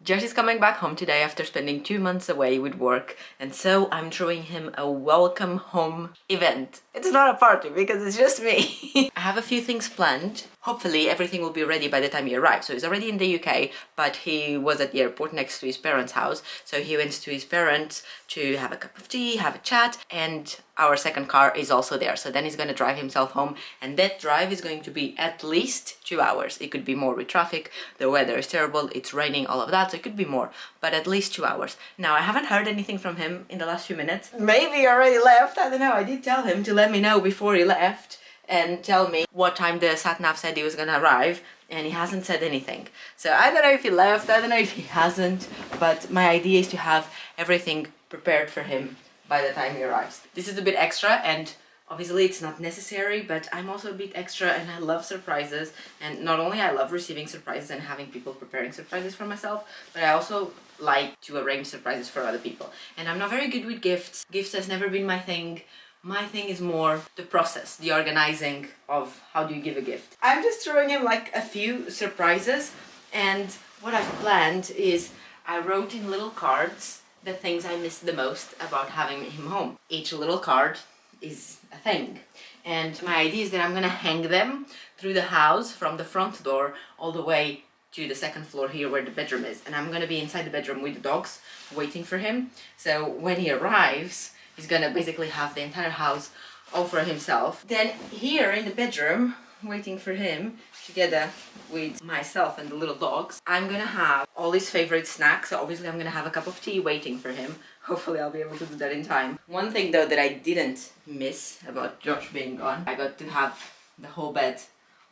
Josh is coming back home today after spending 2 months away with work, and so I'm throwing him a welcome home event. It's not a party because it's just me. I have a few things planned. Hopefully everything will be ready by the time he arrives. So he's already in the UK, but he was at the airport next to his parents' house. So he went to his parents to have a cup of tea, have a chat, and our second car is also there. So then he's going to drive himself home, and that drive is going to be at least 2 hours. It could be more with traffic, the weather is terrible, it's raining, all of that, so it could be more, but at least 2 hours. Now, I haven't heard anything from him in the last few minutes. Maybe he already left, I don't know. I did tell him to let me know before he left and tell me what time the sat-nav said he was gonna arrive, and he hasn't said anything. So I don't know if he left, I don't know if he hasn't, but my idea is to have everything prepared for him by the time he arrives. This is a bit extra, and obviously it's not necessary, but I'm also a bit extra and I love surprises. And not only I love receiving surprises and having people preparing surprises for myself, but I also like to arrange surprises for other people. And I'm not very good with gifts. Gifts has never been my thing. My thing is more the process, the organizing of how do you give a gift. I'm just throwing him like a few surprises, and what I've planned is I wrote in little cards the things I miss the most about having him home. Each little card is a thing, and my idea is that I'm gonna hang them through the house from the front door all the way to the second floor here where the bedroom is, and I'm gonna be inside the bedroom with the dogs waiting for him. So when he arrives, he's gonna basically have the entire house all for himself. Then here in the bedroom, waiting for him, together with myself and the little dogs, I'm gonna have all his favorite snacks. So obviously I'm gonna have a cup of tea waiting for him. Hopefully I'll be able to do that in time. One thing though that I didn't miss about Josh being gone, I got to have the whole bed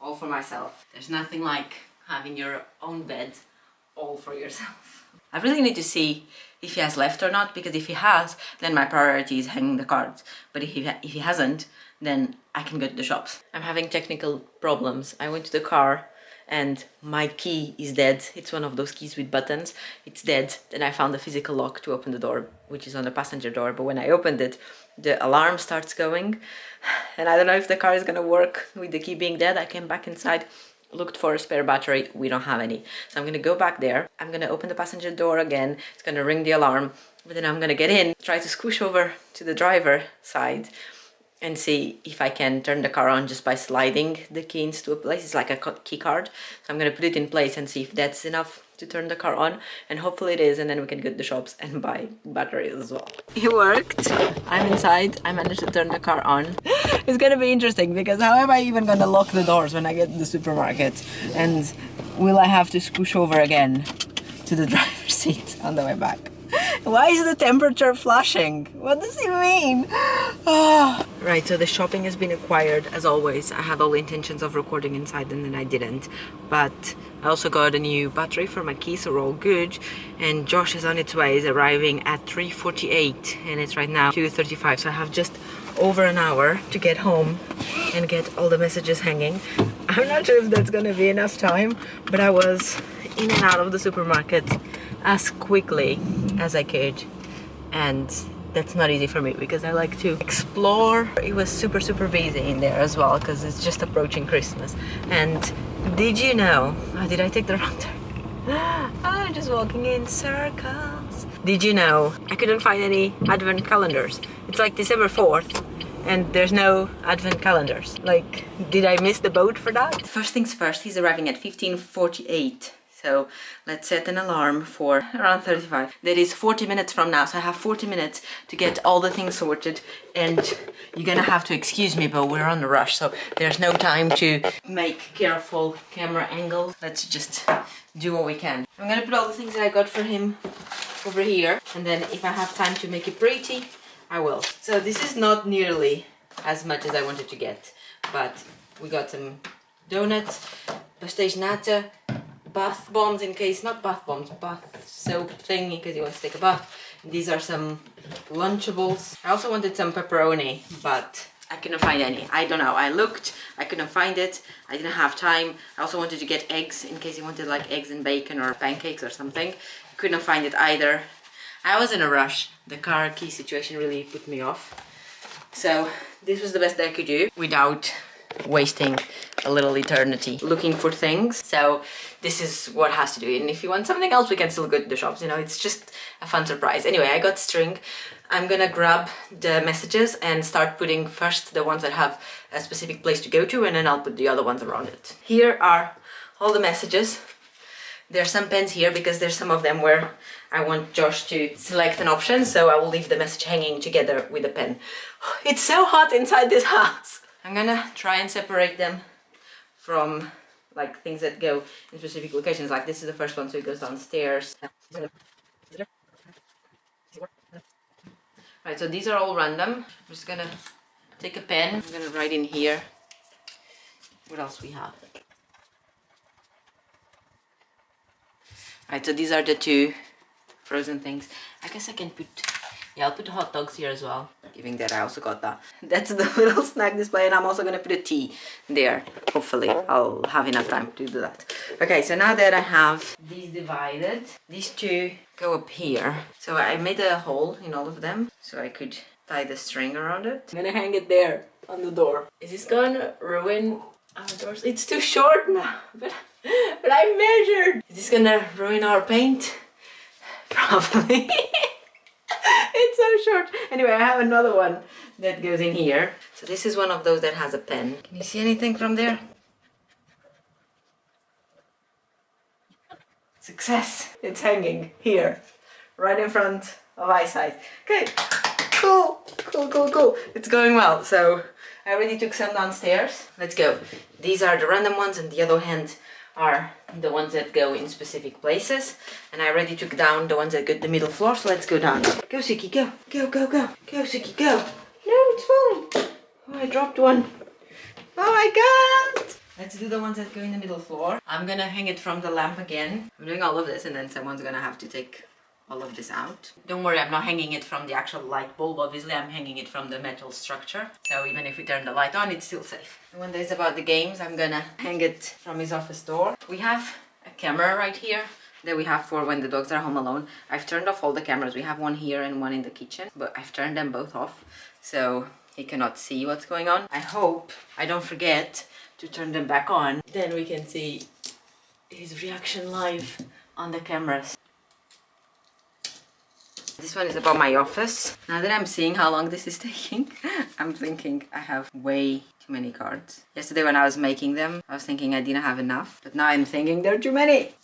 all for myself. There's nothing like having your own bed all for yourself. I really need to see if he has left or not, because if he has, then my priority is hanging the cards. But if he hasn't, then I can go to the shops. I'm having technical problems. I went to the car and my key is dead. It's one of those keys with buttons. It's dead. Then I found the physical lock to open the door, which is on the passenger door. But when I opened it, the alarm starts going. And I don't know if the car is gonna work with the key being dead. I came back inside, looked for a spare battery. We don't have any. So I'm gonna go back there. I'm gonna open the passenger door again. It's gonna ring the alarm. But then I'm gonna get in, try to squish over to the driver side and see if I can turn the car on just by sliding the key into a place. It's like a key card. So I'm gonna put it in place and see if that's enough to turn the car on, and hopefully it is, and then we can go to the shops and buy batteries as well. It worked. I'm inside. I managed to turn the car on. It's gonna be interesting because how am I even gonna lock the doors when I get to the supermarket? And will I have to squish over again to the driver's seat on the way back? Why is the temperature flashing? What does it mean? Oh. Right, so the shopping has been acquired as always. I had all intentions of recording inside and then I didn't. But I also got a new battery for my keys, so we're all good. And Josh is on its way. He's arriving at 3:48 and it's right now 2:35. So I have just over an hour to get home and get all the messages hanging. I'm not sure if that's gonna be enough time, but I was in and out of the supermarket as quickly as I could, and that's not easy for me because I like to explore. It was super busy in there as well because it's just approaching Christmas. And did you know, did I take the wrong turn? I'm just walking in circles. Did you know I couldn't find any advent calendars? It's like December 4th and there's no advent calendars. Like, did I miss the boat for that? First things first, he's arriving at 15:48. So let's set an alarm for around 35. That is 40 minutes from now. So I have 40 minutes to get all the things sorted. And you're gonna have to excuse me, but we're on a rush. So there's no time to make careful camera angles. Let's just do what we can. I'm gonna put all the things that I got for him over here. And then if I have time to make it pretty, I will. So this is not nearly as much as I wanted to get. But we got some donuts, pastéis nata, bath bombs in case, not bath bombs, bath soap thing in case you want to take a bath. These are some Lunchables. I also wanted some pepperoni, but I couldn't find any. I don't know, I looked, I couldn't find it, I didn't have time. I also wanted to get eggs in case you wanted like eggs and bacon or pancakes or something. Couldn't find it either. I was in a rush. The car key situation really put me off. So this was the best that I could do without wasting a little eternity looking for things. So this is what has to do. And if you want something else, we can still go to the shops, you know, it's just a fun surprise. Anyway, I got string. I'm gonna grab the messages and start putting first the ones that have a specific place to go to, and then I'll put the other ones around it. Here are all the messages. There's some pens here because there's some of them where I want Josh to select an option, so I will leave the message hanging together with a pen. It's so hot inside this house. I'm gonna try and separate them from like things that go in specific locations. Like this is the first one, so it goes downstairs. Right, so these are all random. I'm just gonna take a pen. I'm gonna write in here what else we have. Right, so these are the two frozen things. I guess I can put, yeah, I'll put the hot dogs here as well. Giving that, I also got that. That's the little snack display, and I'm also gonna put a tea there. Hopefully, I'll have enough time to do that. Okay, so now that I have these divided, these two go up here. So I made a hole in all of them, so I could tie the string around it. I'm gonna hang it there on the door. Is this gonna ruin our doors? It's too short now, but I measured. Is this gonna ruin our paint? Probably. It's so short. Anyway, I have another one that goes in here. So this is one of those that has a pen. Can you see anything from there? Success! It's hanging here, right in front of eyesight. Okay, cool, cool, cool, cool. It's going well. So I already took some downstairs. Let's go. These are the random ones, and the other hand are the ones that go in specific places. And I already took down the ones that go to the middle floor, so let's go down. Go, Suki, go. Go, go, go. Go, Suki, go. No, it's falling. Oh, I dropped one. Oh my god! Let's do the ones that go in the middle floor. I'm gonna hang it from the lamp again. I'm doing all of this, and then someone's gonna have to take all of this out. Don't worry, I'm not hanging it from the actual light bulb, obviously. I'm hanging it from the metal structure. So even if we turn the light on, it's still safe. And when there's about the games, I'm gonna hang it from his office door. We have a camera right here that we have for when the dogs are home alone. I've turned off all the cameras. We have one here and one in the kitchen, but I've turned them both off, so he cannot see what's going on. I hope I don't forget to turn them back on. Then we can see his reaction live on the cameras. This one is about my office. Now that I'm seeing how long this is taking, I'm thinking I have way too many cards. Yesterday when I was making them, I was thinking I didn't have enough, but now I'm thinking there are too many.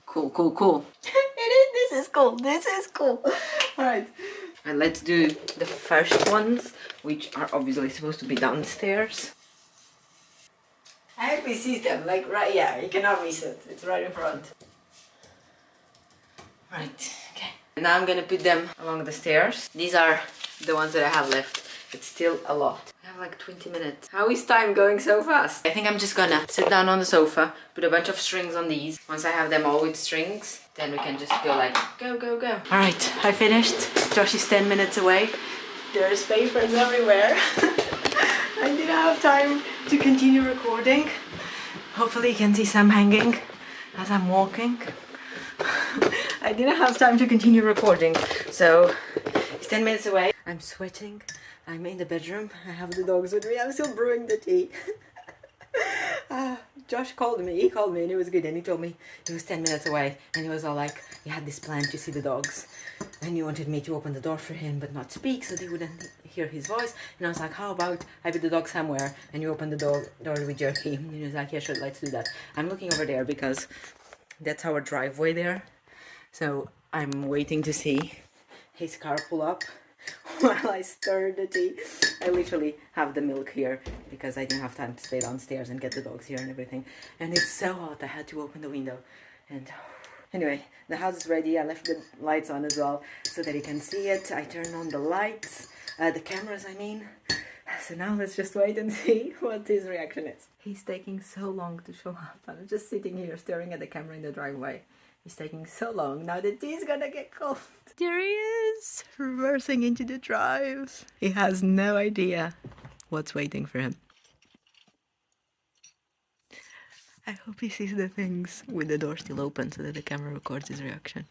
Cool, cool, cool. This is cool, this is cool. Alright. And let's do the first ones, which are obviously supposed to be downstairs. I hope he sees them, like right, yeah, you cannot miss it. It's right in front. Right, okay. Now I'm gonna put them along the stairs. These are the ones that I have left. It's still a lot. I have like 20 minutes. How is time going so fast? I think I'm just gonna sit down on the sofa, put a bunch of strings on these. Once I have them all with strings, then we can just go like, go, go, go. All right, I finished. Josh is 10 minutes away. There's papers everywhere. I didn't have time to continue recording. Hopefully you can see some hanging as I'm walking. I didn't have time to continue recording, so it's 10 minutes away. I'm sweating. I'm in the bedroom. I have the dogs with me. I'm still brewing the tea. Josh called me. He called me and it was good. And he told me he was 10 minutes away. And he was all like, he had this plan to see the dogs. And he wanted me to open the door for him but not speak so they wouldn't hear his voice. And I was like, how about I put the dog somewhere and you open the door with your key? And he was like, yeah, sure, let's do that. I'm looking over there because that's our driveway there. So I'm waiting to see his car pull up while I stir the tea. I literally have the milk here because I didn't have time to stay downstairs and get the dogs here and everything. And it's so hot, I had to open the window. And anyway, the house is ready. I left the lights on as well so that you can see it. I turned on the lights, the cameras I mean. So now let's just wait and see what his reaction is. He's taking so long to show up. I'm just sitting here staring at the camera in the driveway. He's taking so long. Now the tea's gonna get cold. There he is, reversing into the drive. He has no idea what's waiting for him. I hope he sees the things with the door still open so that the camera records his reaction.